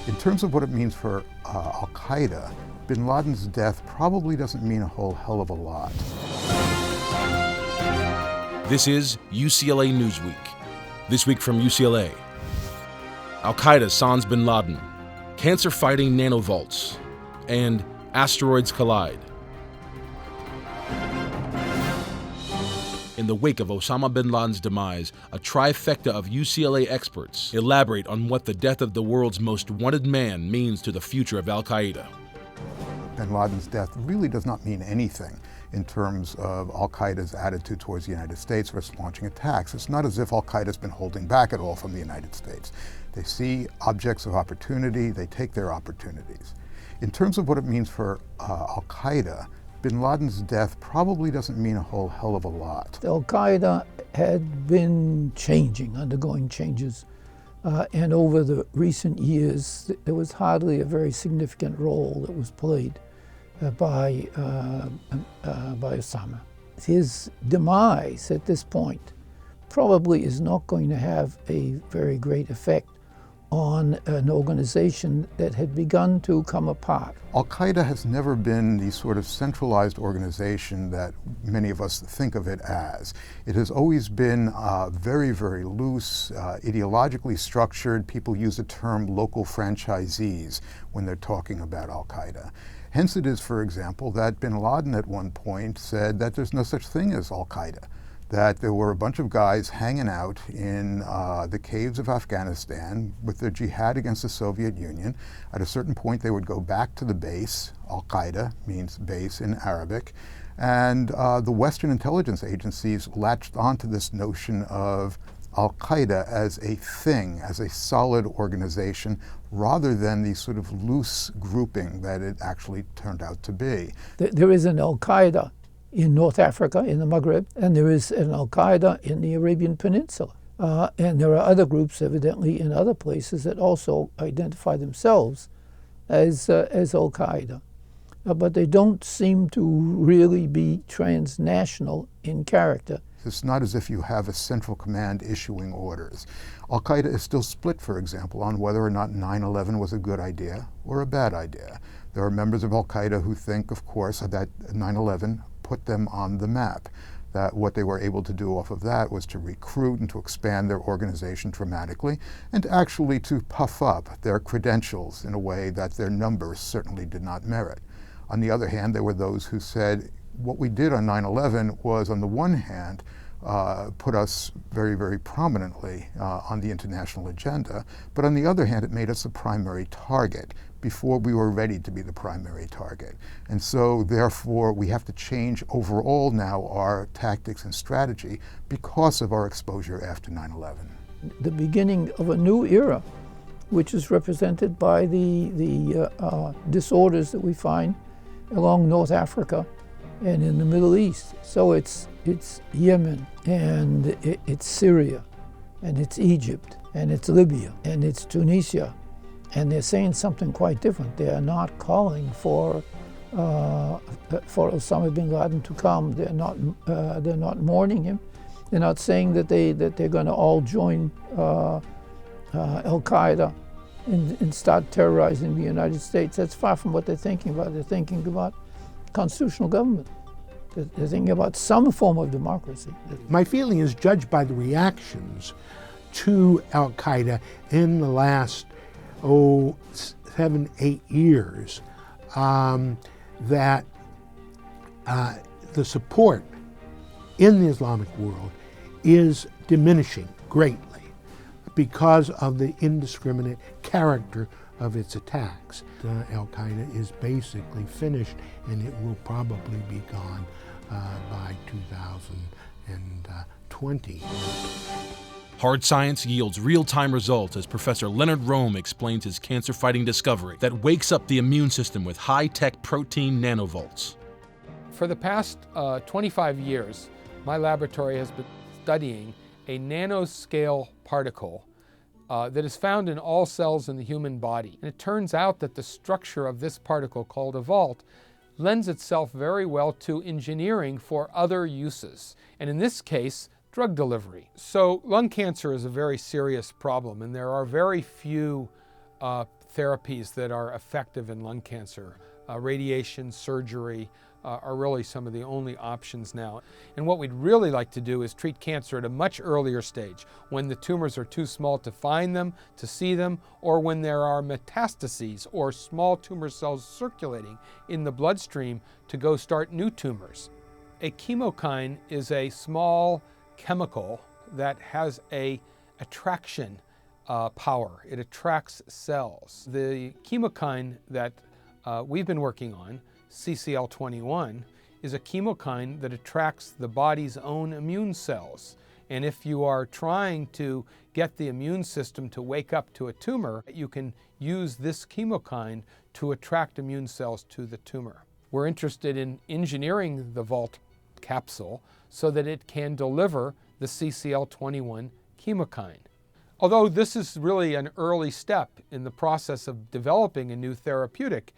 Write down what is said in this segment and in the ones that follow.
In terms of what it means for Al-Qaeda, bin Laden's death probably doesn't mean a whole hell of a lot. This is UCLA Newsweek. This week from UCLA. Al-Qaeda sans bin Laden, cancer-fighting nanovaults, and asteroids collide. In the wake of Osama bin Laden's demise, a trifecta of UCLA experts elaborate on what the death of the world's most wanted man means to the future of Al-Qaeda. Bin Laden's death really does not mean anything in terms of Al-Qaeda's attitude towards the United States versus launching attacks. It's not as if Al-Qaeda's been holding back at all from the United States. They see objects of opportunity, they take their opportunities. In terms of what it means for Al-Qaeda, bin Laden's death probably doesn't mean a whole hell of a lot. Al-Qaeda had been changing, undergoing changes, and over the recent years, there was hardly a very significant role that was played by Osama. His demise at this point probably is not going to have a very great effect on an organization that had begun to come apart. Al-Qaeda has never been the sort of centralized organization that many of us think of it as. It has always been very, very loose, ideologically structured. People use the term local franchisees when they're talking about Al-Qaeda. Hence it is, for example, that bin Laden at one point said that there's no such thing as Al-Qaeda, that there were a bunch of guys hanging out in the caves of Afghanistan with their jihad against the Soviet Union. At a certain point, they would go back to the base. Al-Qaeda means base in Arabic. And the Western intelligence agencies latched onto this notion of Al-Qaeda as a thing, as a solid organization, rather than the sort of loose grouping that it actually turned out to be. There is an Al-Qaeda in North Africa, in the Maghreb, and there is an Al-Qaeda in the Arabian Peninsula. And there are other groups, evidently, in other places that also identify themselves as Al-Qaeda. But they don't seem to really be transnational in character. It's not as if you have a central command issuing orders. Al-Qaeda is still split, for example, on whether or not 9/11 was a good idea or a bad idea. There are members of Al-Qaeda who think, of course, that 9/11 put them on the map, that what they were able to do off of that was to recruit and to expand their organization dramatically, and actually to puff up their credentials in a way that their numbers certainly did not merit. On the other hand, there were those who said, what we did on 9/11 was, on the one hand, put us very, very prominently on the international agenda, but on the other hand, it made us the primary target before we were ready to be the primary target. And so, therefore, we have to change overall now our tactics and strategy because of our exposure after 9/11. The beginning of a new era, which is represented by the disorders that we find along North Africa and in the Middle East. So it's Yemen, and it's Syria, and it's Egypt, and it's Libya, and it's Tunisia. And they're saying something quite different. They are not calling for Osama bin Laden to come. They're not mourning him. They're not saying that they're going to all join Al-Qaeda and start terrorizing the United States. That's far from what they're thinking about. They're thinking about constitutional government. They're thinking about some form of democracy. My feeling is, judged by the reactions to Al-Qaeda in the last 7-8 years, that the support in the Islamic world is diminishing greatly because of the indiscriminate character of its attacks. Al-Qaeda is basically finished, and it will probably be gone by 2020. Hard science yields real-time results as Professor Leonard Rome explains his cancer-fighting discovery that wakes up the immune system with high-tech protein nanovolts. For the past 25 years, my laboratory has been studying a nanoscale particle that is found in all cells in the human body. And it turns out that the structure of this particle, called a vault, lends itself very well to engineering for other uses, and in this case, drug delivery. So lung cancer is a very serious problem, and there are very few therapies that are effective in lung cancer. Radiation, surgery are really some of the only options now. And what we'd really like to do is treat cancer at a much earlier stage, when the tumors are too small to find them, to see them, or when there are metastases or small tumor cells circulating in the bloodstream to go start new tumors. A chemokine is a small chemical that has a attraction power. It attracts cells. The chemokine that we've been working on, CCL21, is a chemokine that attracts the body's own immune cells. And if you are trying to get the immune system to wake up to a tumor, you can use this chemokine to attract immune cells to the tumor. We're interested in engineering the Vault capsule so that it can deliver the CCL21 chemokine. Although this is really an early step in the process of developing a new therapeutic,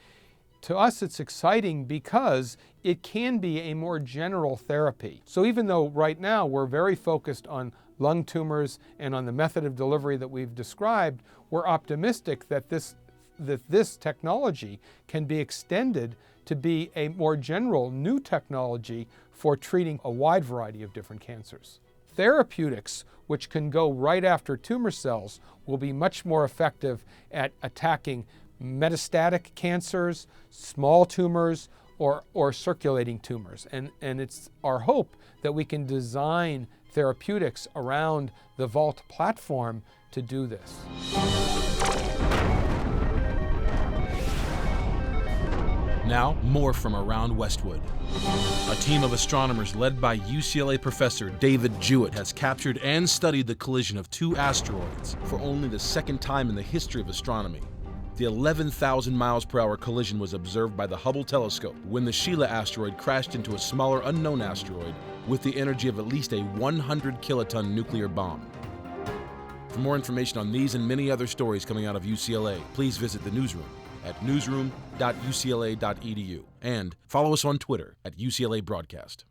to us it's exciting because it can be a more general therapy. So even though right now we're very focused on lung tumors and on the method of delivery that we've described, we're optimistic that this technology can be extended to be a more general new technology for treating a wide variety of different cancers. Therapeutics, which can go right after tumor cells, will be much more effective at attacking metastatic cancers, small tumors, or circulating tumors. And it's our hope that we can design therapeutics around the Vault platform to do this. Now, more from around Westwood. A team of astronomers led by UCLA professor David Jewett has captured and studied the collision of two asteroids for only the second time in the history of astronomy. The 11,000 miles per hour collision was observed by the Hubble telescope when the Sheila asteroid crashed into a smaller unknown asteroid with the energy of at least a 100 kiloton nuclear bomb. For more information on these and many other stories coming out of UCLA, please visit the newsroom at newsroom.ucla.edu and follow us on Twitter at UCLA Broadcast.